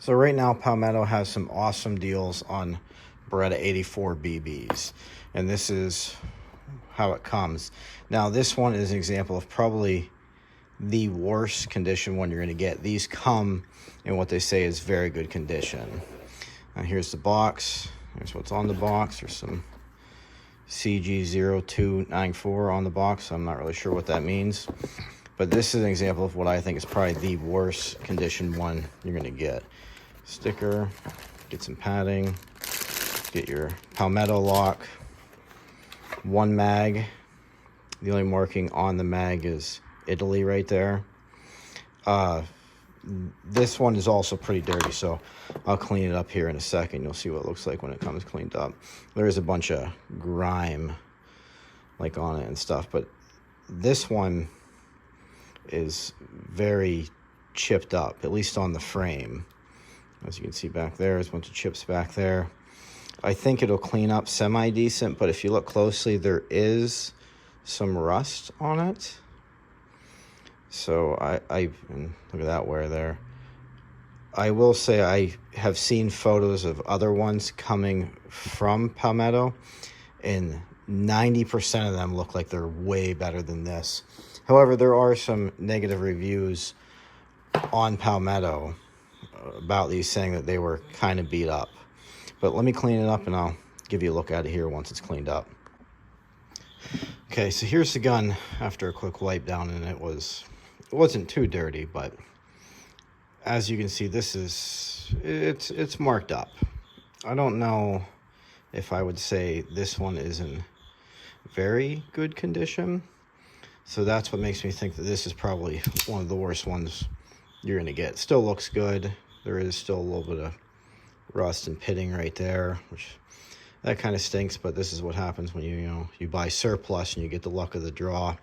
So right now, Palmetto has some awesome deals on Beretta 84BBs, and this is how it comes. Now, this one is an example of probably the worst condition one you're going to get. These come in what they say is very good condition. Now, here's the box. Here's what's on the box. There's some CG0294 on the box. I'm not really sure what that means, but this is an example of what I think is probably the worst condition one you're going to get. Sticker, get some padding, get your Palmetto lock, one mag. The only marking on the mag is Italy right there. This one is also pretty dirty, so I'll clean it up here in a second. You'll see what it looks like when it comes cleaned up. There is a bunch of grime like on it and stuff, but this one is very chipped up, at least on the frame. As you can see back there, there's a bunch of chips back there. I think it'll clean up semi-decent, but if you look closely, there is some rust on it. So and look at that wear there. I will say I have seen photos of other ones coming from Palmetto, and 90% of them look like they're way better than this. However, there are some negative reviews on Palmetto about these, saying that they were kind of beat up. But let me clean it up and I'll give you a look at it here once it's cleaned up. Okay, so here's the gun after a quick wipe down, and it wasn't too dirty, but as you can see, it's marked up. I don't know if I would say this one is in very good condition, so that's what makes me think that this is probably one of the worst ones you're gonna get. Still looks good. There is still a little bit of rust and pitting right there, which that kind of stinks, but this is what happens when you buy surplus and you get the luck of the draw.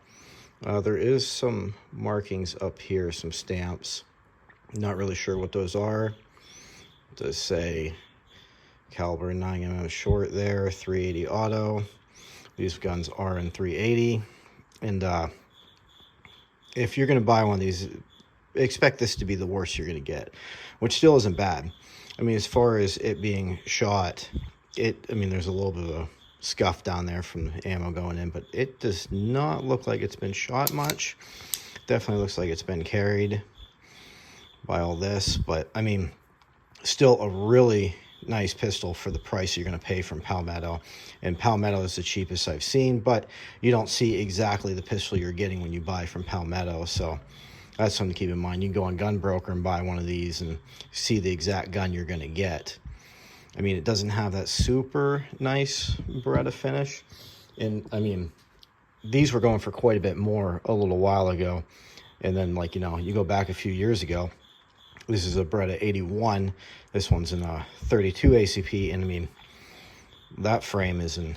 There is some markings up here, some stamps. Not really sure what those are. It does say caliber 9mm short there, 380 auto. These guns are in 380. And if you're going to buy one of these, expect this to be the worst you're going to get, which still isn't bad. I mean, as far as it being shot, there's a little bit of a scuff down there from the ammo going in, but it does not look like it's been shot much. Definitely looks like it's been carried by all this, but I mean, still a really nice pistol for the price you're going to pay from Palmetto. And Palmetto is the cheapest I've seen, but you don't see exactly the pistol you're getting when you buy from Palmetto, so that's something to keep in mind. You can go on Gunbroker and buy one of these and see the exact gun you're going to get. I mean, it doesn't have that super nice Beretta finish. And, I mean, these were going for quite a bit more a little while ago. And then, you go back a few years ago. This is a Beretta 81. This one's in a 32 ACP. And, I mean, that frame is in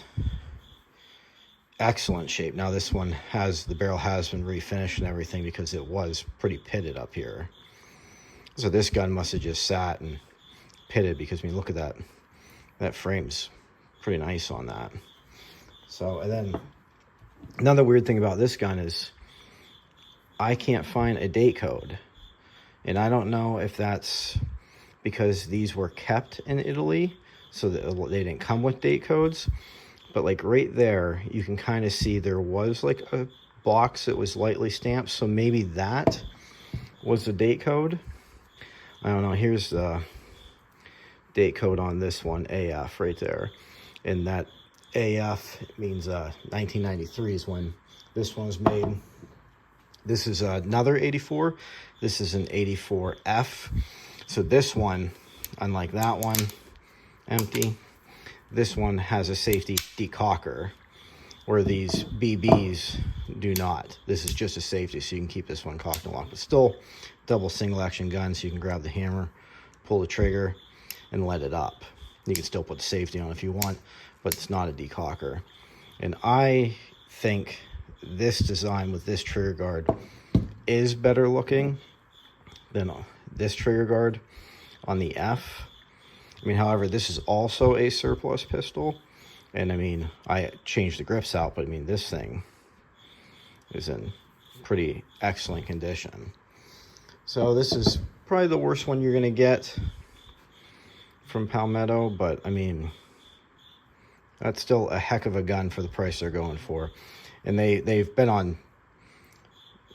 excellent shape. Now, this one the barrel has been refinished and everything because it was pretty pitted up here. So this gun must have just sat and pitted, because I mean, look at that. That frame's pretty nice on that. So, and then another weird thing about this gun is I can't find a date code. And I don't know if that's because these were kept in Italy, so that they didn't come with date codes. But like right there, you can kind of see there was like a box that was lightly stamped. So maybe that was the date code. I don't know. Here's the date code on this one, AF, right there. And that AF means 1993 is when this one was made. This is another 84. This is an 84F. So this one, unlike that one, empty. This one has a safety decocker, where these BBs do not. This is just a safety, so you can keep this one cocked and locked. It's still double single action gun, so you can grab the hammer, pull the trigger, and let it up. You can still put the safety on if you want, but it's not a decocker. And I think this design with this trigger guard is better looking than this trigger guard on the F. I mean, however, this is also a surplus pistol. And I mean, I changed the grips out, but I mean, this thing is in pretty excellent condition. So this is probably the worst one you're going to get. from Palmetto, but I mean, that's still a heck of a gun for the price they're going for. And they've been on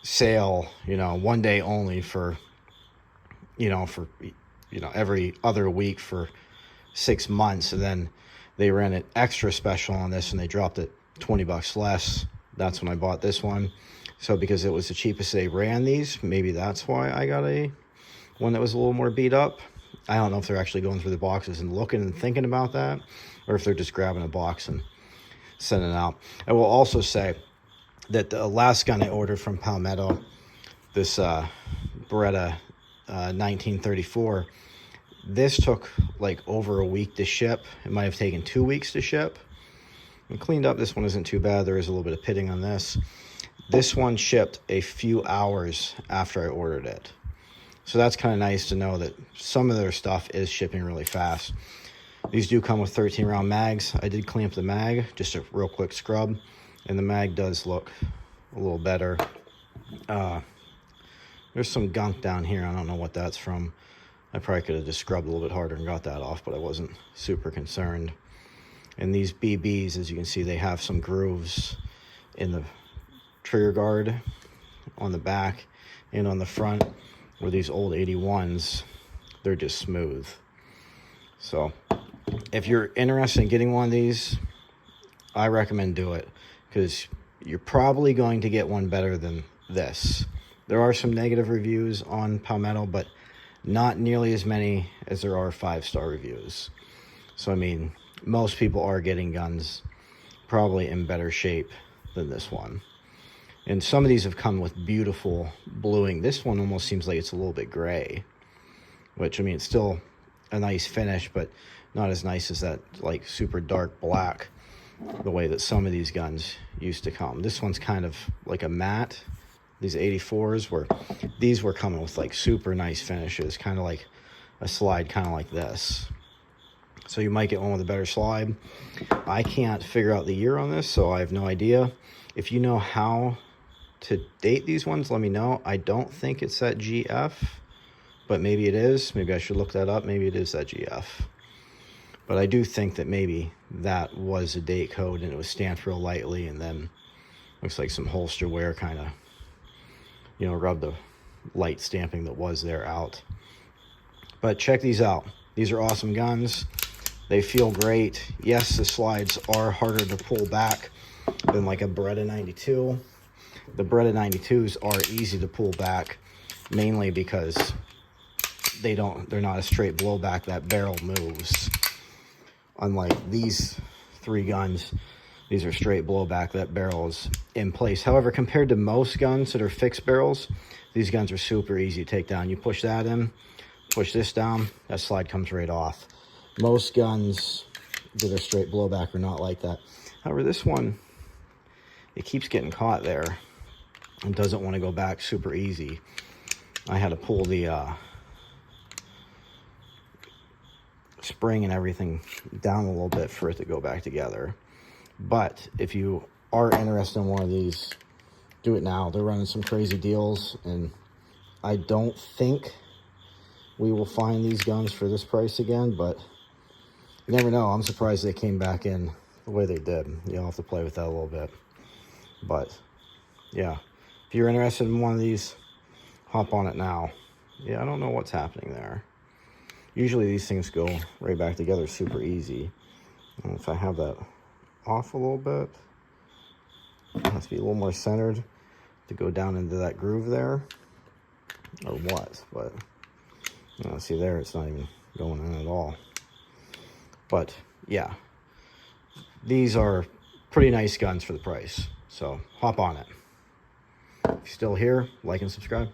sale, you know, one day only for, every other week for 6 months. And then they ran it extra special on this and they dropped it $20 less. That's when I bought this one. So because it was the cheapest they ran these, maybe that's why I got one that was a little more beat up. I don't know if they're actually going through the boxes and looking and thinking about that, or if they're just grabbing a box and sending it out. I will also say that the last gun I ordered from Palmetto, this Beretta 1934, this took like over a week to ship. It might have taken 2 weeks to ship. And cleaned up, this one isn't too bad. There is a little bit of pitting on this. This one shipped a few hours after I ordered it. So that's kind of nice to know that some of their stuff is shipping really fast. These do come with 13 round mags. I did clamp the mag, just a real quick scrub, and the mag does look a little better. There's some gunk down here. I don't know what that's from. I probably could have just scrubbed a little bit harder and got that off, but I wasn't super concerned. And these BBs, as you can see, they have some grooves in the trigger guard on the back and on the front, where these old 81s, they're just smooth. So if you're interested in getting one of these, I recommend do it, because you're probably going to get one better than this. There are some negative reviews on Palmetto, but not nearly as many as there are 5-star reviews. So I mean, most people are getting guns probably in better shape than this one. And some of these have come with beautiful bluing. This one almost seems like it's a little bit gray, which, I mean, it's still a nice finish, but not as nice as that like super dark black, the way that some of these guns used to come. This one's kind of like a matte. These 84s these were coming with like super nice finishes, kind of like a slide, kind of like this. So you might get one with a better slide. I can't figure out the year on this, so I have no idea. If you know how to date these ones, let me know. I don't think it's that GF, but maybe it is. Maybe I should look that up. Maybe it is that GF. But I do think that maybe that was a date code and it was stamped real lightly, and then looks like some holster wear kind of, rubbed the light stamping that was there out. But check these out. These are awesome guns. They feel great. Yes, the slides are harder to pull back than like a Beretta 92. The Beretta 92s are easy to pull back, mainly because they're not a straight blowback. That barrel moves. Unlike these 3 guns, these are straight blowback. That barrel is in place. However, compared to most guns that are fixed barrels, these guns are super easy to take down. You push that in, push this down, that slide comes right off. Most guns that are straight blowback are not like that. However, this one, it keeps getting caught there and doesn't want to go back super easy. I had to pull the spring and everything down a little bit for it to go back together. But if you are interested in one of these, do it now. They're running some crazy deals, and I don't think we will find these guns for this price again, but you never know. I'm surprised they came back in the way they did. You'll have to play with that a little bit. But yeah, if you're interested in one of these, hop on it now. Yeah, I don't know what's happening there. Usually these things go right back together super easy. And if I have that off a little bit, it has to be a little more centered to go down into that groove there, or what. But see there, it's not even going in at all. But yeah, these are pretty nice guns for the price, so hop on it. If you're still here, like and subscribe.